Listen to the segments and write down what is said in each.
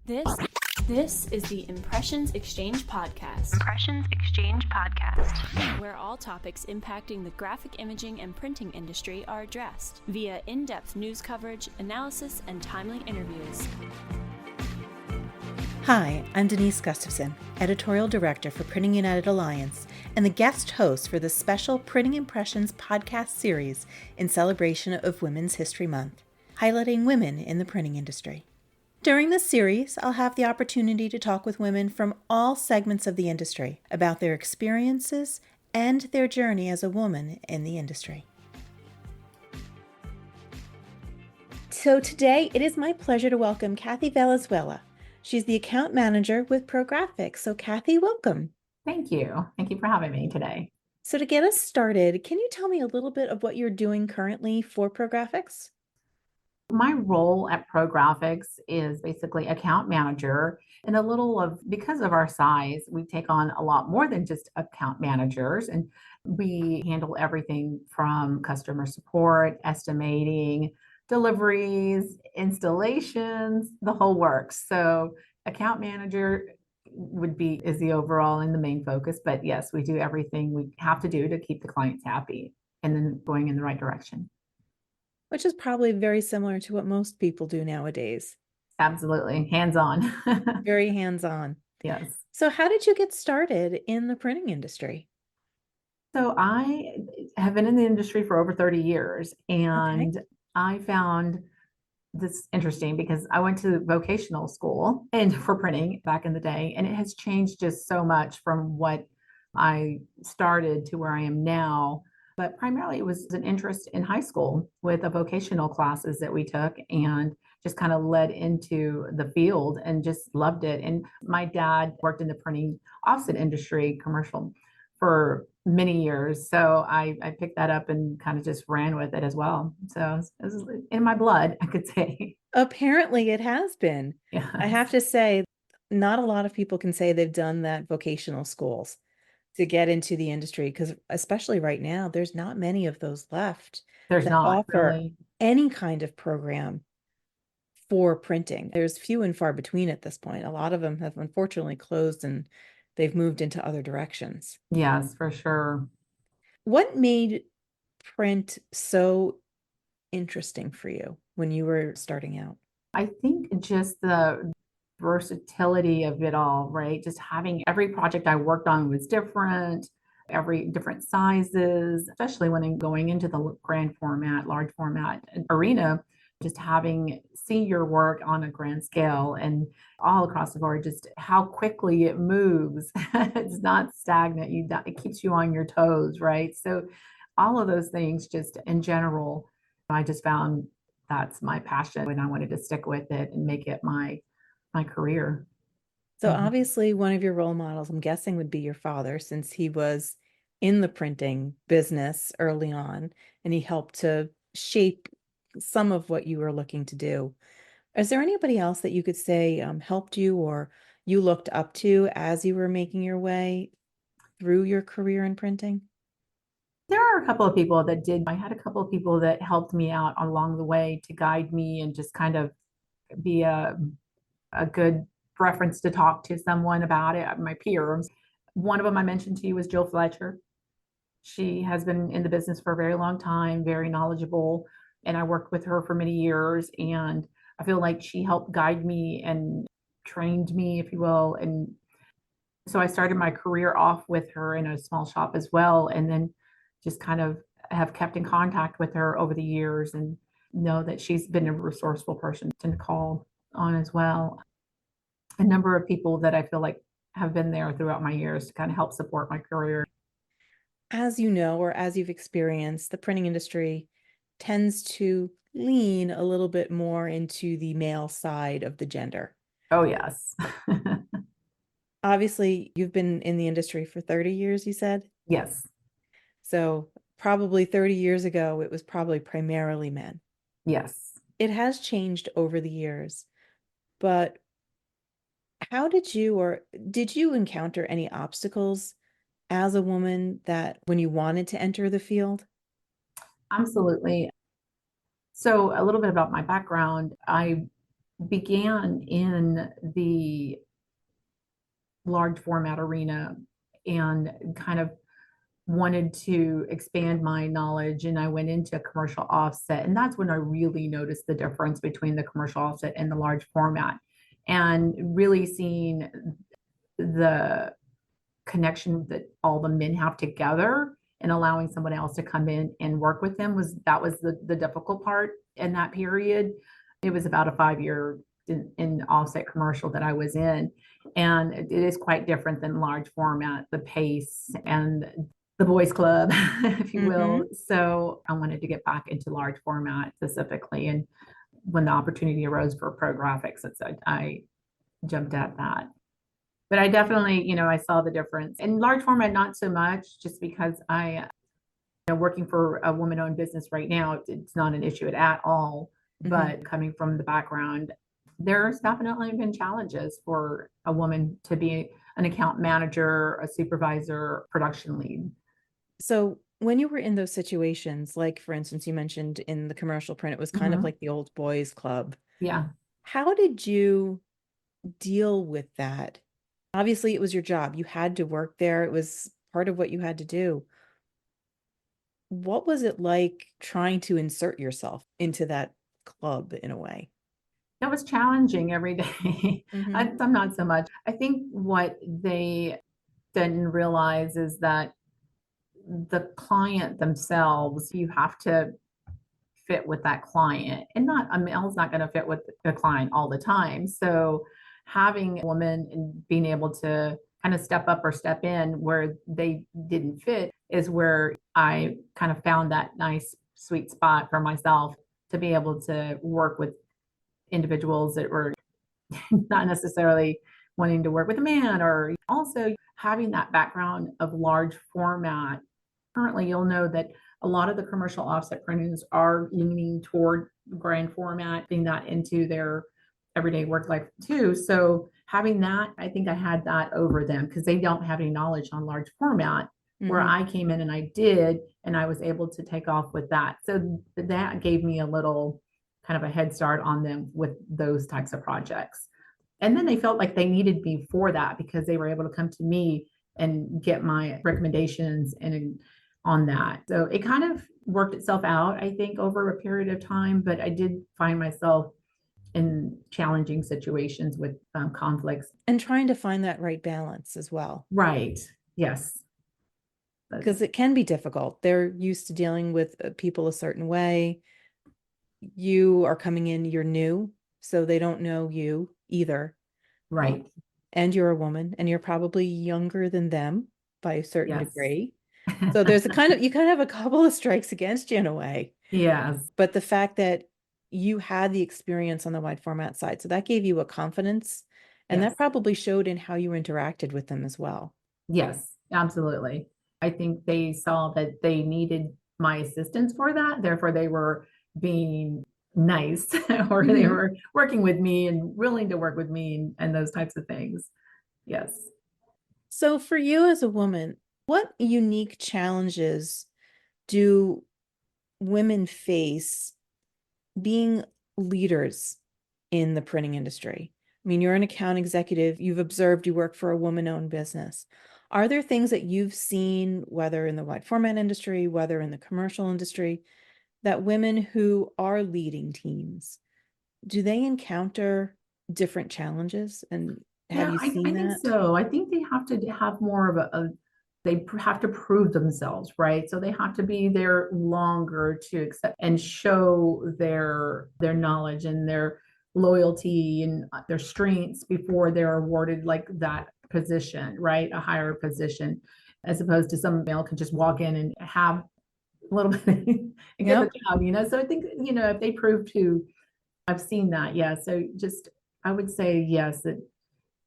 This is the Impressions Exchange Podcast. Where all topics impacting the graphic imaging and printing industry are addressed via in-depth news coverage, analysis, and timely interviews. Hi, I'm Denise Gustafson, Editorial Director for Printing United Alliance, and the guest host for the special Printing Impressions podcast series in celebration of Women's History Month, highlighting women in the printing industry. During this series, I'll have the opportunity to talk with women from all segments of the industry about their experiences and their journey as a woman in the industry. So today, it is my pleasure to welcome Cathy Valenzuela. She's the account manager with ProGraphics. So Cathy, welcome. Thank you. Thank you for having me today. So to get us started, can you tell me a little bit of what you're doing currently for ProGraphics? My role at ProGraphics is basically account manager, and because of our size, we take on a lot more than just account managers, and we handle everything from customer support, estimating, deliveries, installations, the whole works. So account manager is the overall and the main focus, but yes, we do everything we have to do to keep the clients happy and then going in the right direction. Which is probably very similar to what most people do nowadays. Absolutely. Hands-on. Very hands-on. Yes. So how did you get started in the printing industry? So I have been in the industry for over 30 years, and Okay. I found this interesting because I went to vocational school and for printing back in the day, and it has changed just so much from what I started to where I am now. But primarily it was an interest in high school with the vocational classes that we took, and just kind of led into the field and just loved it. And my dad worked in the printing offset industry, commercial, for many years. So I picked that up and kind of just ran with it as well. So it was in my blood, I could say. Apparently it has been. Yeah. I have to say, not a lot of people can say they've done that vocational schools to get into the industry, because especially right now, there's not many of those left There's that not offer really. any kind of program for printing. There's few and far between at this point. A lot of them have unfortunately closed and they've moved into other directions. Yes, for sure. What made print so interesting for you when you were starting out? I think just the versatility of it all, right? Just having every project I worked on was different, every different sizes, especially when I'm going into the grand format, large format arena, just see your work on a grand scale and all across the board, just how quickly it moves. It's not stagnant. It keeps you on your toes, right? So all of those things, just in general, I just found that's my passion, and I wanted to stick with it and make it my career. So Mhm. obviously one of your role models, I'm guessing, would be your father, since he was in the printing business early on and he helped to shape some of what you were looking to do. Is there anybody else that you could say helped you or you looked up to as you were making your way through your career in printing? There are a couple of people that did. I had a couple of people that helped me out along the way to guide me and just kind of be a good reference to talk to someone about it, my peers. One of them I mentioned to you was Jill Fletcher. She has been in the business for a very long time, very knowledgeable, and I worked with her for many years, and I feel like she helped guide me and trained me, if you will. And so I started my career off with her in a small shop as well, and then just kind of have kept in contact with her over the years and know that she's been a resourceful person to call on as well. A number of people that I feel like have been there throughout my years to kind of help support my career. As you know, or as you've experienced, the printing industry tends to lean a little bit more into the male side of the gender. Oh, yes. Obviously, you've been in the industry for 30 years, you said? Yes. So probably 30 years ago, it was probably primarily men. Yes. It has changed over the years, but how did you or did you encounter any obstacles as a woman that when you wanted to enter the field? Absolutely. So a little bit about my background. I began in the large format arena and kind of wanted to expand my knowledge, and I went into commercial offset, and that's when I really noticed the difference between the commercial offset and the large format, and really seeing the connection that all the men have together and allowing someone else to come in and work with them was the difficult part in that period. It was about a 5 year in offset commercial that I was in, and it is quite different than large format, the pace and the boys club, if you Mm-hmm. will. So I wanted to get back into large format specifically. And when the opportunity arose for pro graphics, I jumped at that. But I definitely, I saw the difference. In large format, not so much, just because working for a woman-owned business right now, it's not an issue at all. Mm-hmm. But coming from the background, there's definitely been challenges for a woman to be an account manager, a supervisor, production lead. So when you were in those situations, like for instance, you mentioned in the commercial print, it was kind of Mhm. like the old boys club. Yeah. How did you deal with that? Obviously, it was your job. You had to work there. It was part of what you had to do. What was it like trying to insert yourself into that club in a way? It was challenging every day. Mm-hmm. I'm not so much. I think what they didn't realize is that the client themselves, you have to fit with that client, and not a male's not going to fit with the client all the time. So having a woman and being able to kind of step up or step in where they didn't fit is where I kind of found that nice sweet spot for myself to be able to work with individuals that were not necessarily wanting to work with a man, or also having that background of large format. Currently, you'll know that a lot of the commercial offset printers are leaning toward grand format, being that into their everyday work life too. So having that, I think I had that over them because they don't have any knowledge on large format, where Mm-hmm. I came in and I did, and I was able to take off with that. So that gave me a little kind of a head start on them with those types of projects. And then they felt like they needed me for that because they were able to come to me and get my recommendations and on that. So it kind of worked itself out, I think, over a period of time. But I did find myself in challenging situations with conflicts. And trying to find that right balance as well, Right. Yes. because That's it can be difficult. They're used to dealing with people a certain way. You are coming in, you're new, so they don't know you either. right. And you're a woman, and you're probably younger than them by a certain Yes. degree. So there's you kind of have a couple of strikes against you in a way. Yes. But the fact that you had the experience on the wide format side, so that gave you a confidence, and that Yes. probably showed in how you interacted with them as well. Yes. Absolutely. I think they saw that they needed my assistance for that. Therefore, they were being nice or they Mhm. were working with me and willing to work with me and those types of things. Yes. So for you as a woman, what unique challenges do women face being leaders in the printing industry? I mean, you're an account executive, you've observed you work for a woman-owned business. Are there things that you've seen, whether in the wide format industry, whether in the commercial industry, that women who are leading teams, do they encounter different challenges? And have Yeah, you I seen think that? so. I think they have to have more of have to prove themselves, right? So they have to be there longer to accept and show their knowledge and their loyalty and their strengths before they're awarded like that position, right? A higher position, as opposed to some male can just walk in and have a little bit and get the Yep. job. So I think, if they prove to, I've seen that, yeah. So just I would say yes, that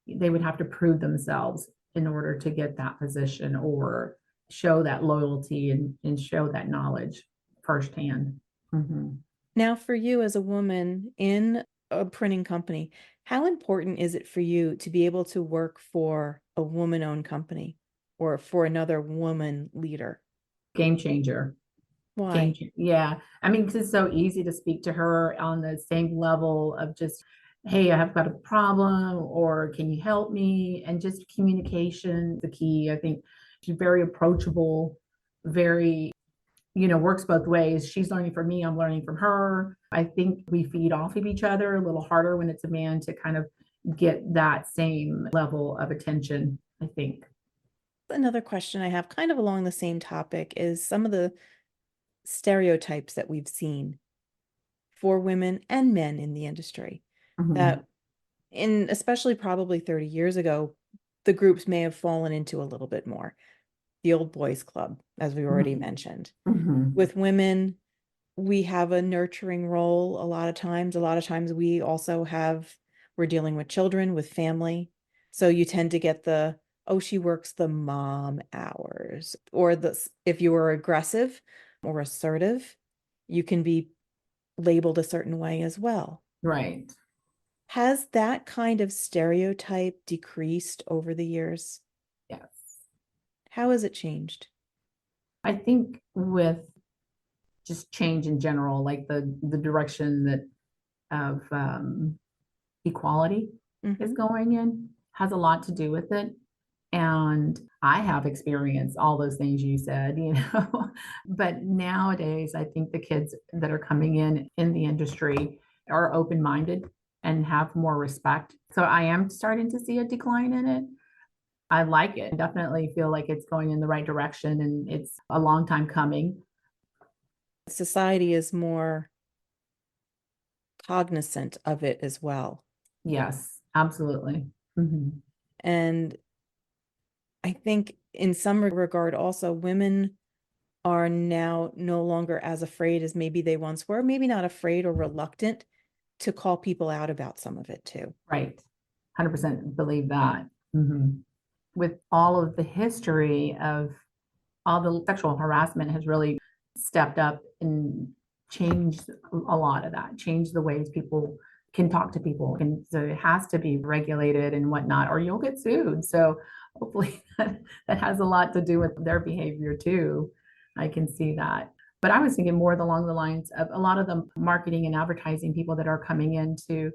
they would have to prove themselves in order to get that position or show that loyalty and show that knowledge firsthand. Mm-hmm. Now, for you as a woman in a printing company, how important is it for you to be able to work for a woman-owned company or for another woman leader? Game changer. Why? Yeah. I mean, 'cause it's so easy to speak to her on the same level of just hey, I have got a problem, or can you help me? And just communication, the key. I think she's very approachable, very, works both ways. She's learning from me, I'm learning from her. I think we feed off of each other a little harder when it's a man to kind of get that same level of attention, I think. Another question I have kind of along the same topic is some of the stereotypes that we've seen for women and men in the industry Mhm. that in especially probably 30 years ago, the groups may have fallen into a little bit more. The old boys club, as we already Mhm. mentioned. Mhm. With women, we have a nurturing role a lot of times. A lot of times we're dealing with children, with family. So you tend to get oh, she works the mom hours. Or if you are aggressive or assertive, you can be labeled a certain way as well. Right. Has that kind of stereotype decreased over the years? Yes. How has it changed? I think with just change in general, like the direction that of equality is Mm-hmm. going in has a lot to do with it. And I have experienced all those things you said. But nowadays, I think the kids that are coming in the industry are open-minded and have more respect. So I am starting to see a decline in it. I like it. I definitely feel like it's going in the right direction and it's a long time coming. Society is more cognizant of it as well. Yes, absolutely. Mhm. And I think in some regard also women are now no longer as afraid as maybe they once were, maybe not afraid or reluctant to call people out about some of it too. Right. 100% believe that. Mhm. With all of the history of all the sexual harassment has really stepped up and changed a lot of that, changed the ways people can talk to people. And so it has to be regulated and whatnot, or you'll get sued. So hopefully that has a lot to do with their behavior too. I can see that. But I was thinking more along the lines of a lot of the marketing and advertising people that are coming into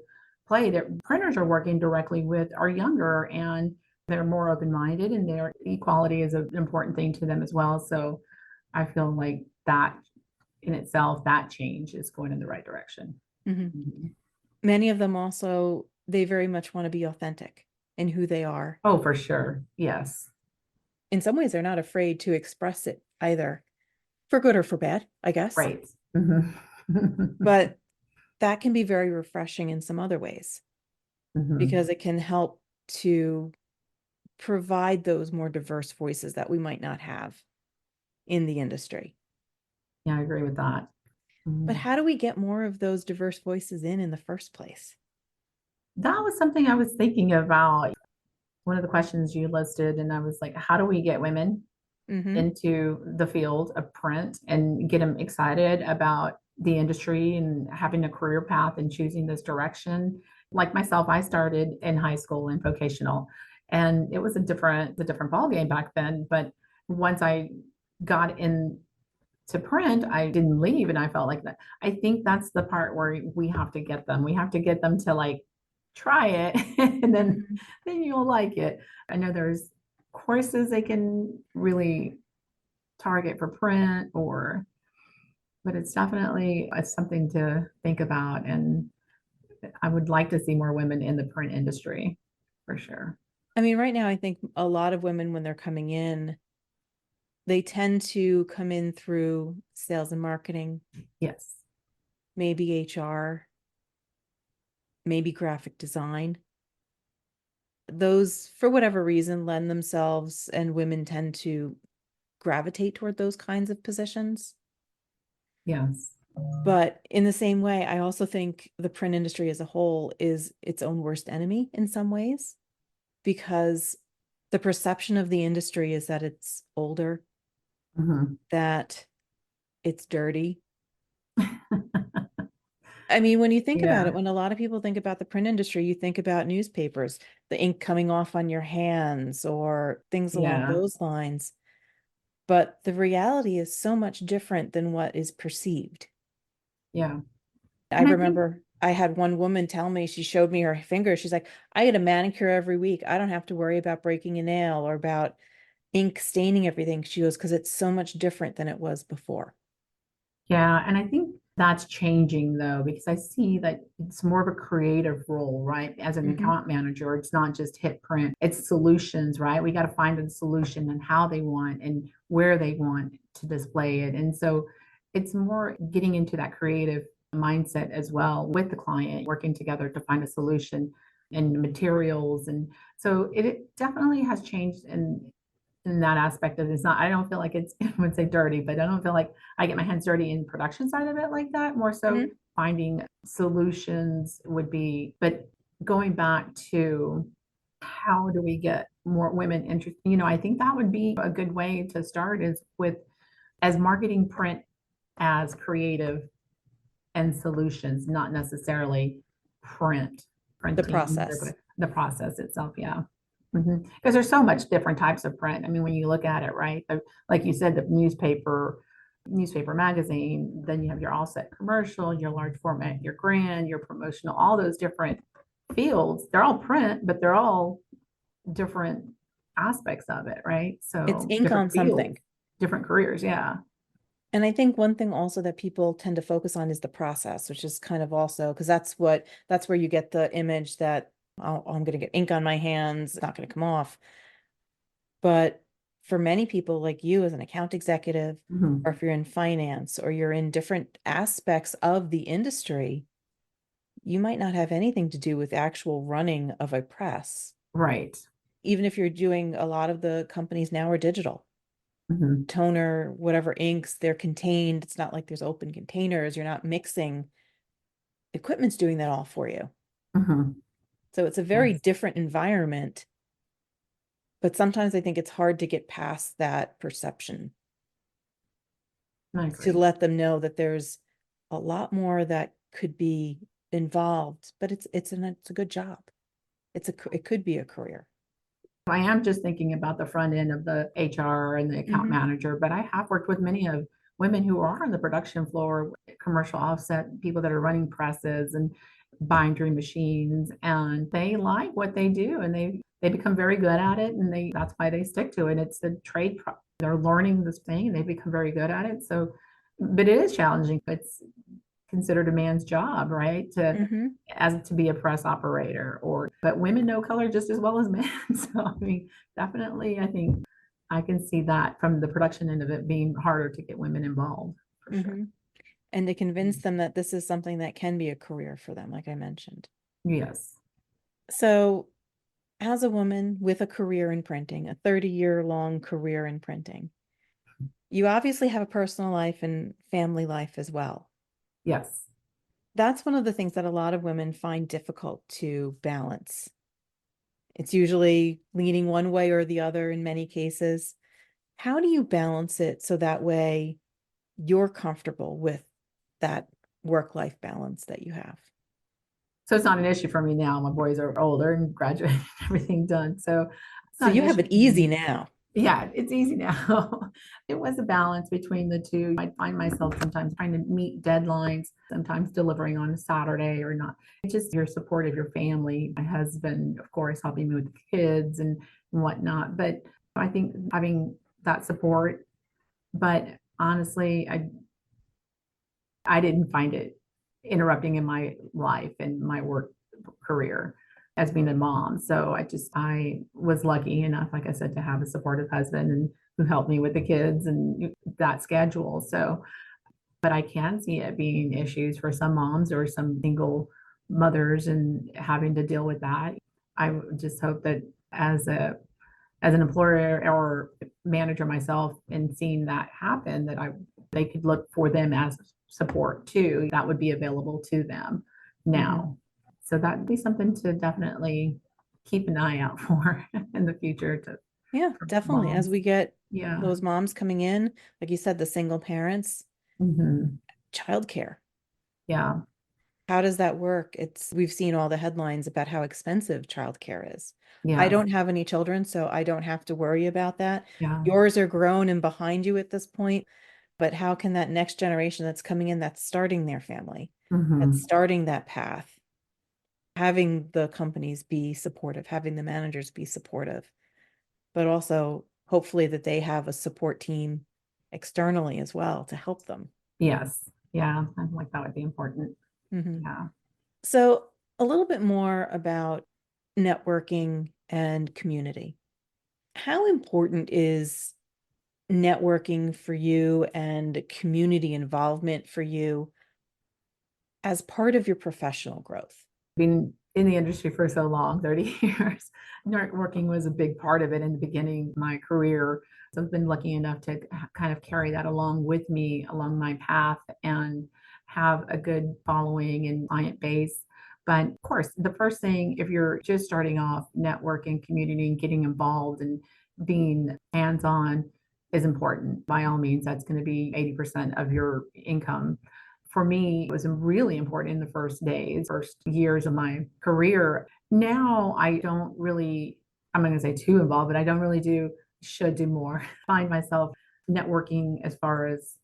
play, that printers are working directly with are younger and they're more open-minded and their equality is an important thing to them as well. So I feel like that in itself, that change is going in the right direction. Mm-hmm. Mhm. Many of them also, they very much want to be authentic in who they are. Oh, for sure. Yes. In some ways, they're not afraid to express it either, for good or for bad, I guess. Right. Mhm. But that can be very refreshing in some other ways Mhm. because it can help to provide those more diverse voices that we might not have in the industry. Yeah, I agree with that. But Mhm. how do we get more of those diverse voices in the first place? That was something I was thinking about. One of the questions you listed, and I was like, how do we get women Mm-hmm. into the field of print and get them excited about the industry and having a career path and choosing this direction. Like myself, I started in high school in vocational, and it was a different ball game back then. But once I got into print, I didn't leave, and I felt like that. I think that's the part where we have to get them. We have to get them to like try it, and then Mm-hmm. then you'll like it. I know there's courses they can really target for print or but it's something to think about and I would like to see more women in the print industry for sure. I mean, right now, I think a lot of women, when they're coming in, they tend to come in through sales and marketing, Yes. maybe HR, maybe graphic design. Those, for whatever reason, lend themselves, and women tend to gravitate toward those kinds of positions. Yes. But in the same way, I also think the print industry as a whole is its own worst enemy in some ways, because the perception of the industry is that it's older, Mhm. that it's dirty. I mean, when you think about it, Yeah. when a lot of people think about the print industry, you think about newspapers, the ink coming off on your hands or things along Yeah. those lines. But the reality is so much different than what is perceived. Yeah. I And I think remember I had one woman tell me, she showed me her finger. She's like, I get a manicure every week. I don't have to worry about breaking a nail or about ink staining everything. She goes, because it's so much different than it was before. Yeah, and I think that's changing though, because I see that it's more of a creative role, right? As an Hmm. account manager, it's not just hit print, it's solutions, right? We got to find a solution and how they want and where they want to display it. And so it's more getting into that creative mindset as well with the client, working together to find a solution and materials. And so it definitely has changed in that aspect of it's not, I don't feel like it's, I would say dirty, but I don't feel like I get my hands dirty in production side of it like that. More so Hmm. finding solutions would be, but going back to how do we get more women interested? I think that would be a good way to start is with as marketing print as creative and solutions, not necessarily The printing, process. the process itself. Yeah. Because there's so much different types of print. I mean, when you look at it, right? Like you said, the newspaper magazine, then you have your offset commercial, your large format, your grand, your promotional, all those different fields. They're all print, but they're all different aspects of it, right? It's So ink on different fields, something. different careers. Yeah. And I think one thing also that people tend to focus on is the process, which is kind of also because that's where you get the image that, oh, I'm going to get ink on my hands, it's not going to come off. But for many people like you as an account executive, or Mhm. if you're in finance or you're in different aspects of the industry, you might not have anything to do with actual running of a press. Right. Even if you're doing, a lot of the companies now are digital. Mhm. Toner, whatever inks, they're contained. It's not like there's open containers. You're not mixing. Equipment's doing that all for you. Mhm. So it's a very Yes, different environment, but sometimes I think it's hard to get past that perception I to agree. let them know that there's a lot more that could be involved, but it's a good job. It could be a career. I am just thinking about the front end of the HR and the account Hmm. manager, but I have worked with many of women who are on the production floor, commercial offset, people that are running presses and bindery machines, and they like what they do and they become very good at it and that's why they stick to it. It's a they're learning this thing and they become very good at it. So, but it is challenging. It's considered a man's job, right? Hmm. To be a press operator or but women know color just as well as men. So I mean, definitely I think I can see that from the production end of it being harder to get women involved for sure. Hmm. And to convince them that this is something that can be a career for them, like I mentioned. Yes. So, as a woman with a career in printing, a 30-year-long career in printing, you obviously have a personal life and family life as well. Yes. That's one of the things that a lot of women find difficult to balance. It's usually leaning one way or the other in many cases. How do you balance it so that way you're comfortable with that work-life balance that you have? So it's not an issue for me now. My boys are older and graduated, everything done. So it's So not an you have issue it for easy me. now. Yeah, it's easy now. It was a balance between the two. I find myself sometimes trying to meet deadlines, sometimes delivering on a Saturday or not. It's just your support of your family. My husband, of course, helping me with the kids and whatnot. But I think having that support, but honestly, I didn't find it interrupting in my life and my work career as being a mom. So I was lucky enough, like I said, to have a supportive husband and who helped me with the kids and that schedule. So, but I can see it being issues for some moms or some single mothers and having to deal with that. I would just hope that as a as an employer or manager myself and seeing that happen that I they could look for them as support too that would be available to them Mhm. now, so that'd be something to definitely keep an eye out for in the future to Yeah, for definitely. As moms. we get Yeah. those moms coming in, like you said, the single parents, Hmm. childcare. Yeah. How does that work? We've seen all the headlines about how expensive childcare is. I Yeah. don't have any children, so I don't have to worry about that. Yeah. Yours are grown and behind you at this point, but how can that next generation that's coming in, that's starting their family? at Mhm. starting that path, having the companies be supportive, having the managers be supportive, but also hopefully that they have a support team externally as well to help them. Yes. Yeah, I like that would be important. Mhm. Yeah. So, a little bit more about networking and community. How important is networking for you and community involvement for you as part of your professional growth? Been in the industry for so long, 30 years. Networking was a big part of it in the beginning of my career. So I've been lucky enough to kind of carry that along with me along my path and have a good following and client base. But of course, the first thing, if you're just starting off, networking, community, and getting involved and being hands on is important. By all means, that's going to be 80% of your income. For me, it was really important in the first days, first years of my career. Now I don't really, I'm not going to say too involved, but I don't really should do more. Find myself networking as far as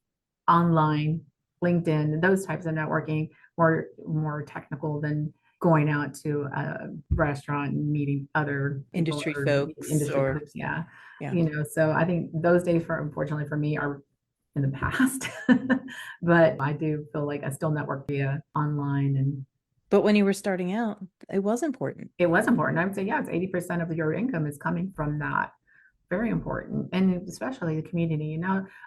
online, LinkedIn, those types of networking, more technical than going out to a restaurant and meeting other people Industry or folks industry or groups. Yeah. yeah. So I think those days for unfortunately for me are in the past. But I do feel like I still network via online and But when you were starting out, it was important. it was important. I would say, yeah, it's 80% of your income is coming from that. Very important. And especially the community.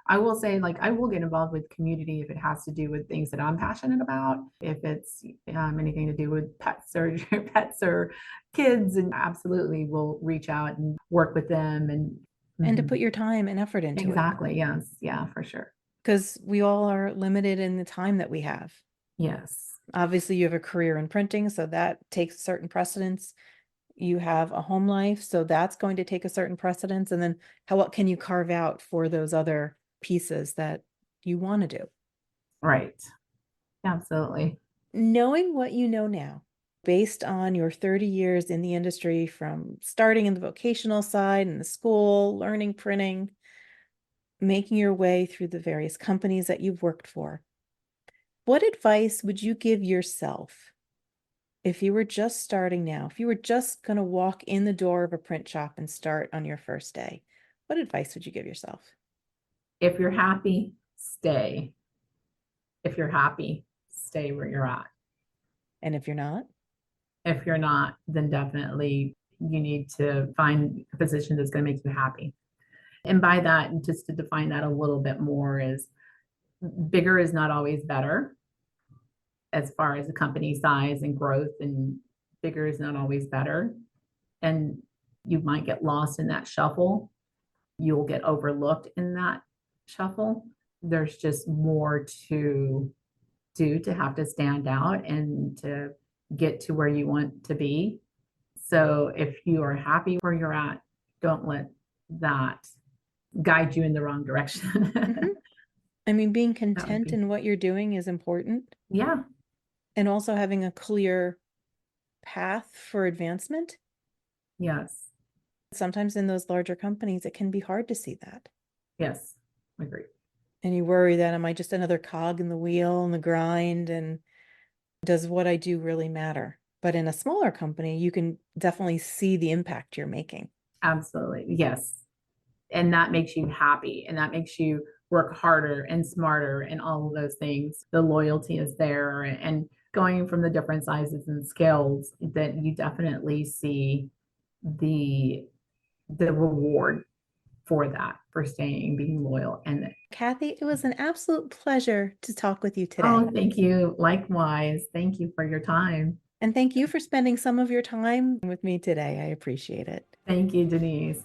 I will say, like, I will get involved with community if it has to do with things that I'm passionate about. If it's anything to do with pets or pets or kids, and absolutely will reach out and work with them. And And to mhm, put your time and effort into it, exactly. Yes. Yeah, for sure. because we all are limited in the time that we have. Yes. Obviously, you have a career in printing, so that takes certain precedence. You have a home life, so that's going to take a certain precedence. And then what can you carve out for those other pieces that you want to do? Right. Absolutely. Knowing what you know now, based on your 30 years in the industry, from starting in the vocational side and the school, learning printing, making your way through the various companies that you've worked for, what advice would you give yourself if you were just starting now, if you were just going to walk in the door of a print shop and start on your first day? What advice would you give yourself? If you're happy, stay. If you're happy, stay where you're at. And if you're not? If you're not, then definitely you need to find a position that's going to make you happy. And by that, just to define that a little bit more, is bigger is not always better as far as the company size and growth, and bigger is not always better. And you might get lost in that shuffle. You'll get overlooked in that shuffle. There's just more to do to have to stand out and to get to where you want to be. So if you are happy where you're at, don't let that guide you in the wrong direction. Mhm. I mean, being That would content be, in what you're doing is important, yeah, and also having a clear path for advancement. yes, Sometimes in those larger companies, it can be hard to see that. yes, agree. And you worry that, am I just another cog in the wheel and the grind? And does what I do really matter? But in a smaller company, you can definitely see the impact you're making. Absolutely. Yes. And that makes you happy and that makes you work harder and smarter and all of those things. The loyalty is there, and going from the different sizes and scales, that you definitely see the reward for that, for staying, being loyal. And Cathy, it was an absolute pleasure to talk with you today. oh, thank you. Likewise. Thank you for your time. And thank you for spending some of your time with me today. I appreciate it. Thank you, Denise.